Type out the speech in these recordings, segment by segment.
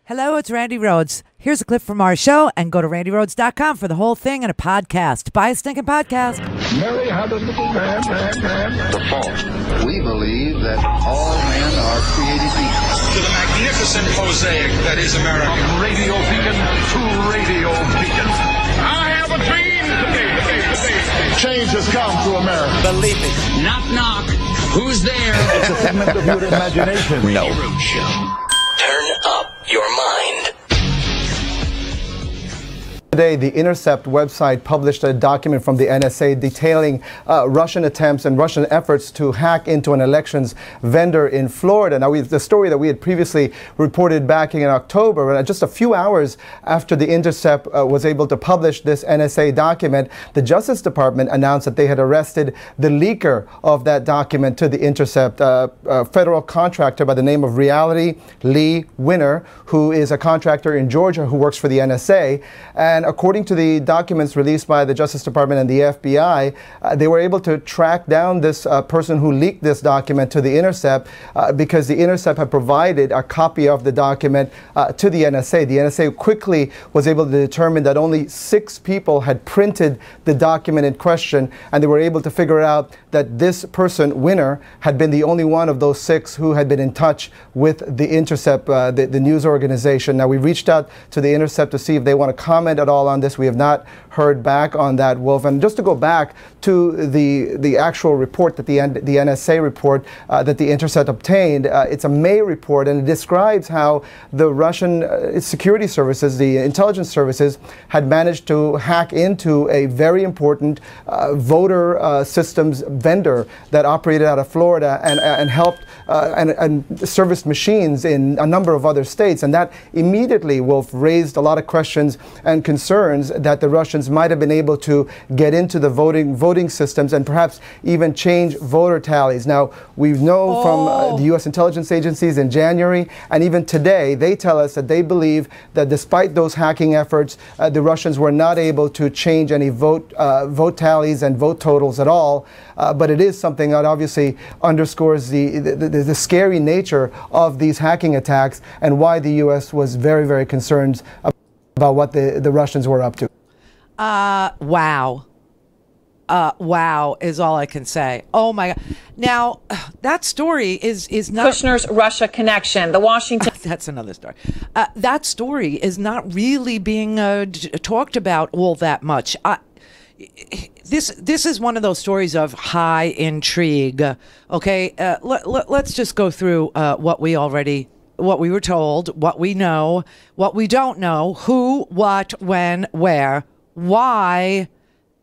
Hello, it's Randi Rhodes. Here's a clip from our show, and go to randirhodes.com for the whole thing and a podcast. Buy a stinking podcast. Mary had a little man. The fault. We believe that all men are created equal. To the magnificent mosaic that is America. From radio beacon to radio beacon. I have a dream today. Change has come to America. Believe it. Knock, knock. Who's there? It's a segment of your imagination. Randi Rhodes Show. Turn up your mind. Today, the Intercept website published a document from the NSA detailing Russian attempts and Russian efforts to hack into an elections vendor in Florida. Now, the story that we had previously reported back in October, just a few hours after the Intercept was able to publish this NSA document, the Justice Department announced that they had arrested the leaker of that document to the Intercept, a federal contractor by the name of Reality Lee Winner, who is a contractor in Georgia who works for the NSA. And according to the documents released by the Justice Department and the FBI, they were able to track down this person who leaked this document to the Intercept because the Intercept had provided a copy of the document to the NSA. The NSA quickly was able to determine that only 6 people had printed the document in question, and they were able to figure out that this person, Winner, had been the only one of those 6 who had been in touch with the Intercept, the news organization. Now, we reached out to the Intercept to see if they want to comment at all on this. We have not heard back on that, Wolf. And just to go back to the actual report, that the NSA report that the Intercept obtained, it's a May report, and it describes how the Russian security services, the intelligence services, had managed to hack into a very important voter systems vendor that operated out of Florida and helped and serviced machines in a number of other states. And that immediately, Wolf, raised a lot of questions and concerns that the Russians might have been able to get into the voting systems and perhaps even change voter tallies. Now, we know from the U.S. intelligence agencies in January, and even today, they tell us that they believe that despite those hacking efforts, the Russians were not able to change any vote tallies and vote totals at all. But it is something that obviously underscores the scary nature of these hacking attacks and why the U.S. was very, very concerned about what the Russians were up to. Wow. Wow is all I can say. Oh my God. Now, that story is not Kushner's Russia connection. The Washington. That's another story. That story is not really being talked about all that much. This is one of those stories of high intrigue. Okay, let's just go through what we were told, what we know, what we don't know, who, what, when, where, why,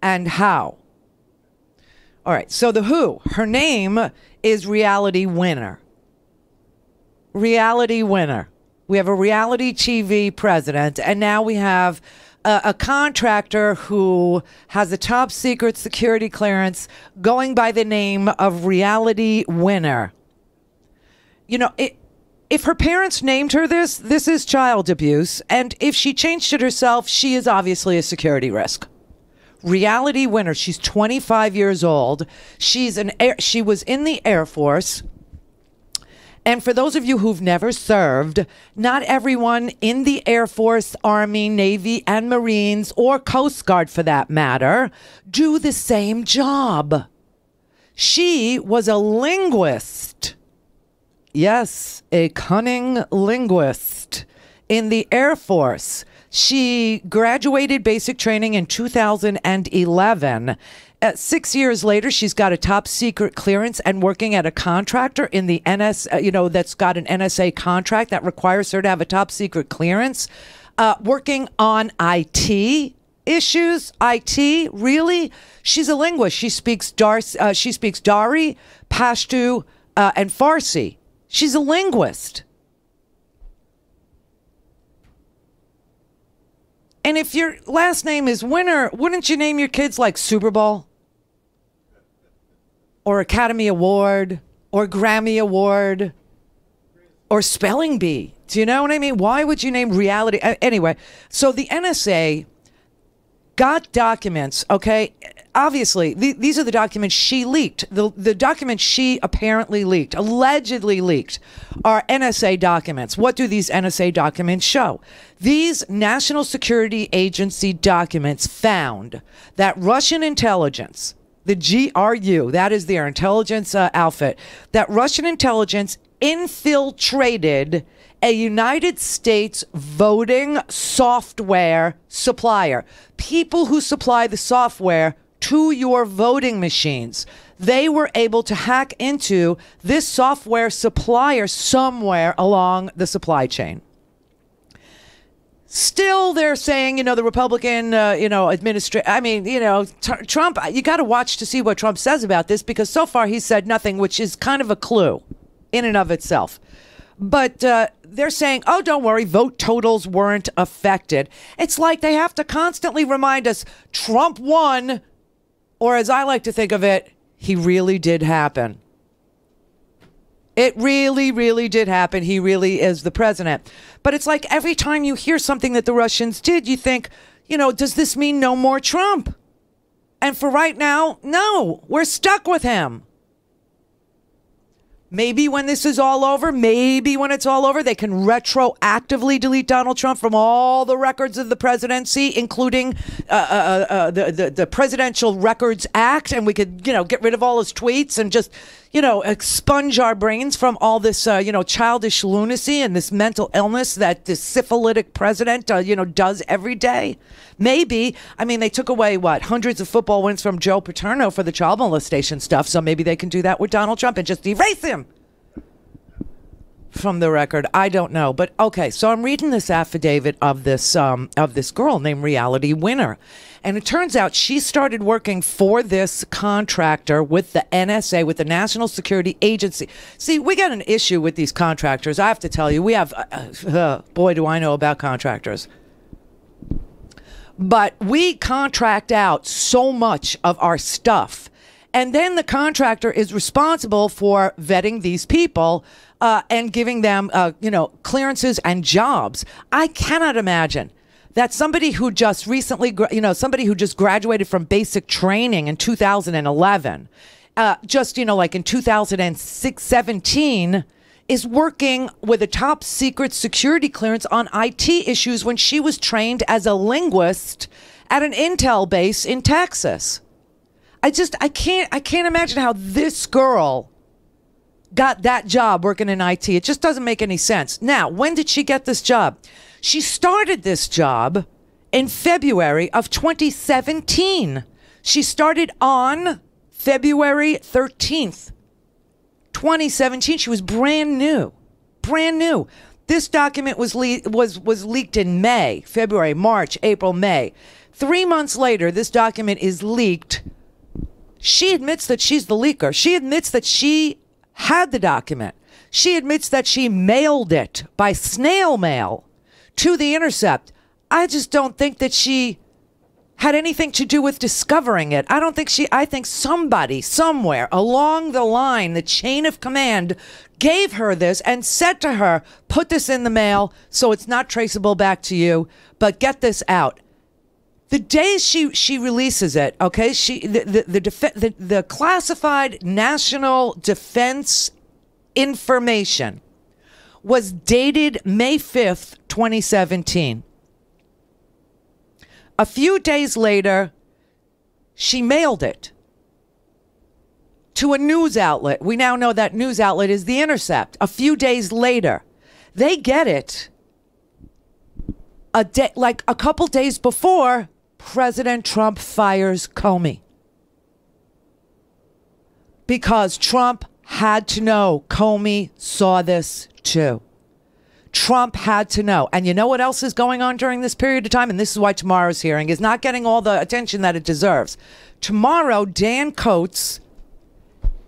and how. All right, so the who, her name is Reality Winner. Reality Winner. We have a reality TV president, and now we have a contractor who has a top secret security clearance going by the name of Reality Winner. You know, if her parents named her this is child abuse. And if she changed it herself, she is obviously a security risk. Reality Winner. She's 25 years old. She was in the Air Force. And for those of you who've never served, not everyone in the Air Force, Army, Navy, and Marines, or Coast Guard for that matter, do the same job. She was a linguist. Yes, a cunning linguist in the Air Force. She graduated basic training in 2011. 6 years later, she's got a top secret clearance and working at a contractor in the that's got an NSA contract that requires her to have a top secret clearance, working on IT issues. IT, really? She's a linguist. She speaks Dari, Pashto, and Farsi. She's a linguist. And if your last name is Winner, wouldn't you name your kids like Super Bowl? Or Academy Award? Or Grammy Award? Or Spelling Bee? Do you know what I mean? Why would you name Reality? Anyway, so the NSA got documents, okay? Obviously, these are the documents she leaked. The documents she apparently leaked, allegedly leaked, are NSA documents. What do these NSA documents show? These National Security Agency documents found that Russian intelligence, the GRU, that is their intelligence outfit, that Russian intelligence infiltrated a United States voting software supplier. People who supply the software to your voting machines. They were able to hack into this software supplier somewhere along the supply chain. Still, they're saying, the Republican, Trump, you got to watch to see what Trump says about this, because so far he's said nothing, which is kind of a clue in and of itself. But they're saying, oh, don't worry, vote totals weren't affected. It's like they have to constantly remind us Trump won, or as I like to think of it, he really did happen. It really, really did happen. He really is the president. But it's like every time you hear something that the Russians did, you think, does this mean no more Trump? And for right now, no, we're stuck with him. Maybe when this is all over, maybe when it's all over, they can retroactively delete Donald Trump from all the records of the presidency, including the Presidential Records Act, and we could, get rid of all his tweets and just, expunge our brains from all this, childish lunacy and this mental illness that this syphilitic president, does every day. Maybe. I mean, they took away, hundreds of football wins from Joe Paterno for the child molestation stuff, so maybe they can do that with Donald Trump and just erase him from the record. I don't know. But okay, so I'm reading this affidavit of this girl named Reality Winner. And it turns out she started working for this contractor with the NSA, with the National Security Agency. See, we got an issue with these contractors. I have to tell you, we have, boy, do I know about contractors. But we contract out so much of our stuff. And then the contractor is responsible for vetting these people and giving them, clearances and jobs. I cannot imagine that somebody who just recently, somebody who just graduated from basic training in 2011, like in 2017, is working with a top secret security clearance on IT issues when she was trained as a linguist at an Intel base in Texas. I can't imagine how this girl got that job working in IT. It just doesn't make any sense. Now, when did she get this job? She started this job in February of 2017. She started on February 13th, 2017. She was brand new. This document was leaked in May, February, March, April, May. 3 months later, this document is leaked. She admits that she's the leaker. She admits that she had the document. She admits that she mailed it by snail mail to The Intercept. I just don't think that she had anything to do with discovering it. I think somebody somewhere along the line, the chain of command, gave her this and said to her, put this in the mail so it's not traceable back to you, but get this out. The day she releases it, okay, the classified national defense information was dated May 5th, 2017. A few days later, she mailed it to a news outlet. We now know that news outlet is The Intercept. A few days later, they get it a couple days before President Trump fires Comey. Because Trump had to know. Comey saw this too. Trump had to know. And you know what else is going on during this period of time? And this is why tomorrow's hearing is not getting all the attention that it deserves. Tomorrow, Dan Coates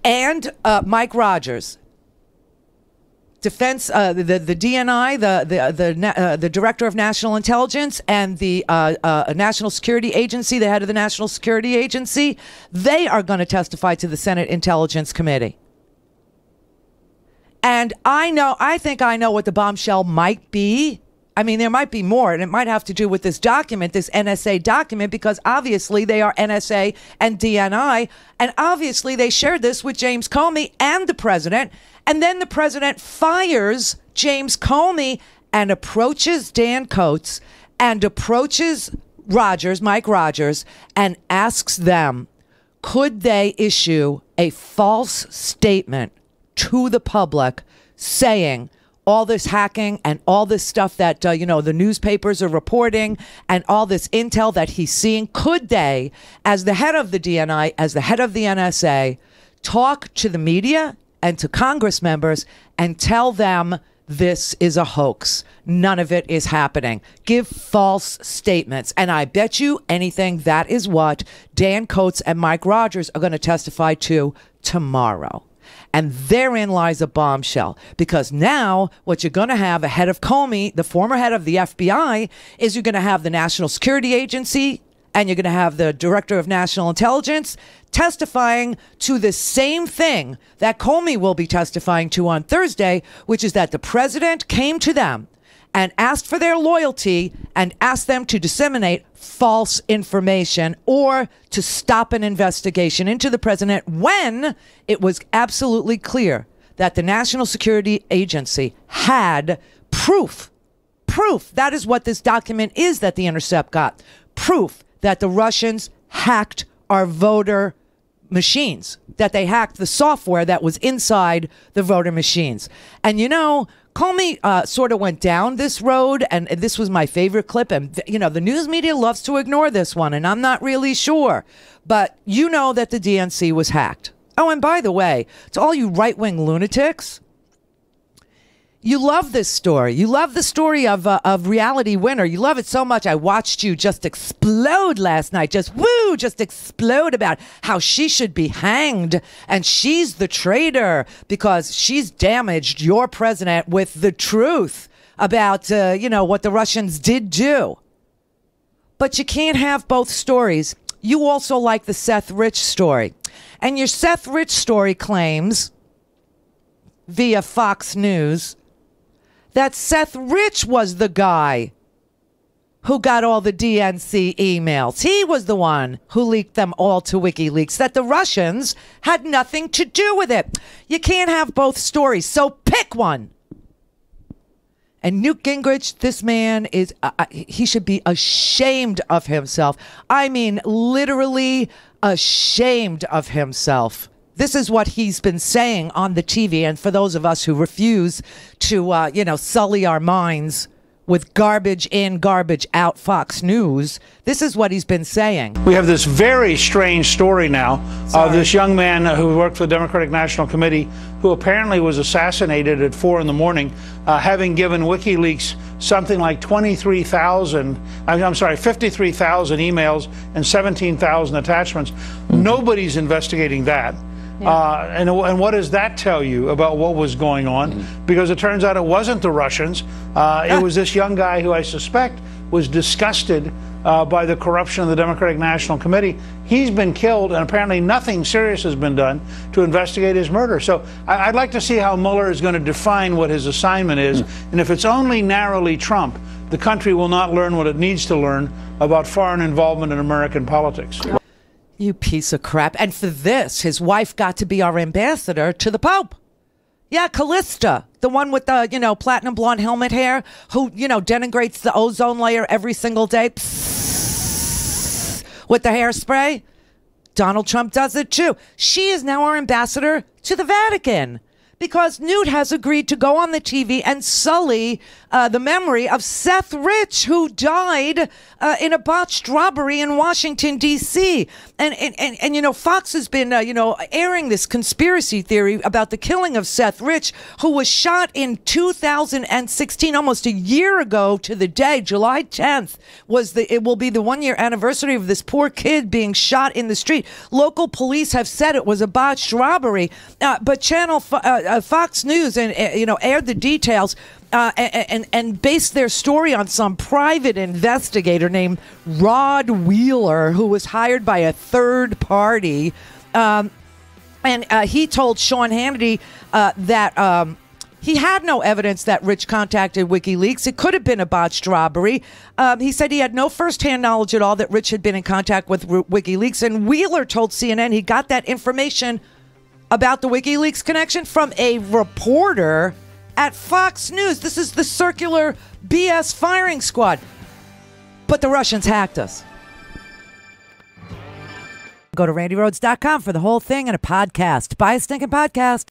and Mike Rogers, Defense, the DNI, the Director of National Intelligence, and the National Security Agency, the head of the National Security Agency, they are going to testify to the Senate Intelligence Committee. And I think I know what the bombshell might be. I mean, there might be more, and it might have to do with this document, this NSA document, because obviously they are NSA and DNI, and obviously they shared this with James Comey and the president, and then the president fires James Comey and approaches Dan Coats and approaches Mike Rogers, and asks them, could they issue a false statement to the public saying all this hacking and all this stuff that, the newspapers are reporting and all this intel that he's seeing, could they, as the head of the DNI, as the head of the NSA, talk to the media and to Congress members and tell them this is a hoax? None of it is happening. Give false statements. And I bet you anything that is what Dan Coats and Mike Rogers are going to testify to tomorrow. And therein lies a bombshell, because now what you're going to have ahead of Comey, the former head of the FBI, is you're going to have the National Security Agency and you're going to have the Director of National Intelligence testifying to the same thing that Comey will be testifying to on Thursday, which is that the president came to them and asked for their loyalty and asked them to disseminate false information or to stop an investigation into the president when it was absolutely clear that the National Security Agency had proof. That is what this document is that The Intercept got. Proof that the Russians hacked our voter machines, that they hacked the software that was inside the voter machines. And Comey sort of went down this road, and this was my favorite clip. And, the news media loves to ignore this one, and I'm not really sure. But you know that the DNC was hacked. Oh, and by the way, to all you right-wing lunatics, you love this story. You love the story of Reality Winner. You love it so much. I watched you just explode last night. Just explode about how she should be hanged and she's the traitor because she's damaged your president with the truth about, what the Russians did do. But you can't have both stories. You also like the Seth Rich story. And your Seth Rich story claims, via Fox News, that Seth Rich was the guy who got all the DNC emails. He was the one who leaked them all to WikiLeaks, that the Russians had nothing to do with it. You can't have both stories, so pick one. And Newt Gingrich, this man is, he should be ashamed of himself. I mean, literally ashamed of himself. This is what he's been saying on the TV. And for those of us who refuse to, sully our minds with garbage in, garbage out Fox News, this is what he's been saying. We have this very strange story now of this young man who worked for the Democratic National Committee who apparently was assassinated at 4 in the morning, having given WikiLeaks something like 53,000 emails and 17,000 attachments. Nobody's investigating that. Yeah. And what does that tell you about what was going on? Because it turns out it wasn't the Russians. It was this young guy who I suspect was disgusted by the corruption of the Democratic National Committee. He's been killed, and apparently nothing serious has been done to investigate his murder. So I'd like to see how Mueller is going to define what his assignment is. And if it's only narrowly Trump, the country will not learn what it needs to learn about foreign involvement in American politics. You piece of crap. And for this, his wife got to be our ambassador to the Pope. Yeah, Callista, the one with the, platinum blonde helmet hair, who, denigrates the ozone layer every single day. Psst, with the hairspray. Donald Trump does it too. She is now our ambassador to the Vatican because Newt has agreed to go on the TV and sully the memory of Seth Rich, who died in a botched robbery in Washington, D.C. And Fox has been, airing this conspiracy theory about the killing of Seth Rich, who was shot in 2016, almost a year ago to the day. July 10th it will be the 1-year anniversary of this poor kid being shot in the street. Local police have said it was a botched robbery, but Fox News aired the details and based their story on some private investigator named Rod Wheeler, who was hired by a third party. And he told Sean Hannity that he had no evidence that Rich contacted WikiLeaks. It could have been a botched robbery. He said he had no firsthand knowledge at all that Rich had been in contact with WikiLeaks. And Wheeler told CNN he got that information about the WikiLeaks connection from a reporter at Fox News. This is the circular BS firing squad. But the Russians hacked us. Go to RandiRhodes.com for the whole thing and a podcast. Buy a stinking podcast.